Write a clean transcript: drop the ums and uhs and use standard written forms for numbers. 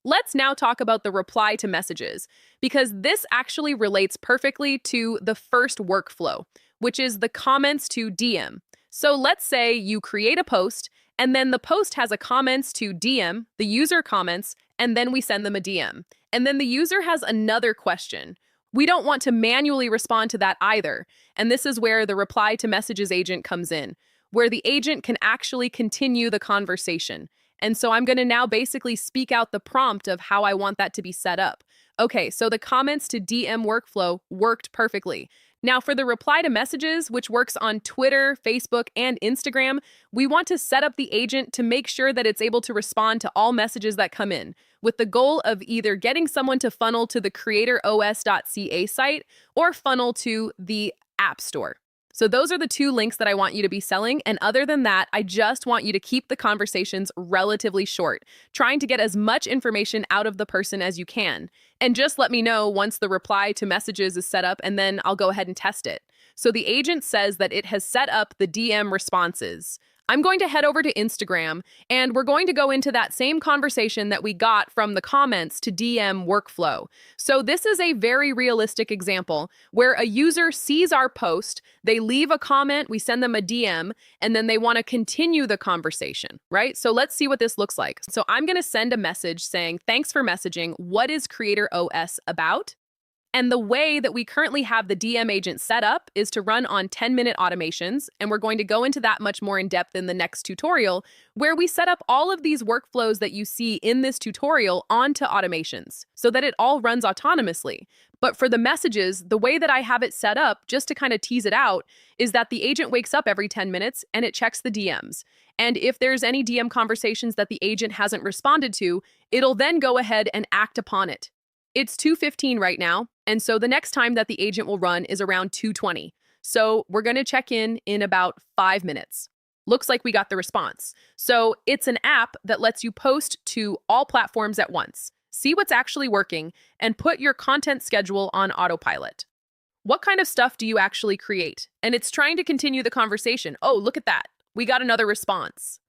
Let's now talk about the reply to messages, because this actually relates perfectly to the first workflow, which is the comments to DM. So let's say you create a post, and then the post has a comments to DM, the user comments, and then we send them a DM. And then the user has another question. We don't want to manually respond to that either. And this is where the reply to messages agent comes in, where the agent can actually continue the conversation. And so I'm going to now basically speak out the prompt of how I want that to be set up. Okay, so the comments to DM workflow worked perfectly. Now for the reply to messages, which works on Twitter, Facebook, and Instagram, we want to set up the agent to make sure that it's able to respond to all messages that come in, with the goal of either getting someone to funnel to the creatoros.ca site or funnel to the App Store. So those are the two links that I want you to be selling. And other than that, I just want you to keep the conversations relatively short, trying to get as much information out of the person as you can. And just let me know once the reply to messages is set up, and then I'll go ahead and test it. So the agent says that it has set up the DM responses. I'm going to head over to Instagram, and we're going to go into that same conversation that we got from the comments to DM workflow. So this is a very realistic example where a user sees our post, they leave a comment, we send them a DM, and then they want to continue the conversation, right? So let's see what this looks like. So I'm going to send a message saying, "Thanks for messaging. What is Creator OS about?" And the way that we currently have the DM agent set up is to run on 10-minute automations, and we're going to go into that much more in depth in the next tutorial, where we set up all of these workflows that you see in this tutorial onto automations, so that it all runs autonomously. But for the messages, the way that I have it set up, just to kind of tease it out, is that the agent wakes up every 10 minutes and it checks the DMs. And if there's any DM conversations that the agent hasn't responded to, it'll then go ahead and act upon it. It's 2:15 right now, and so the next time that the agent will run is around 2:20. So we're going to check in about 5 minutes. Looks like we got the response. So it's an app that lets you post to all platforms at once, see what's actually working, and put your content schedule on autopilot. What kind of stuff do you actually create? And it's trying to continue the conversation. Oh, look at that. We got another response.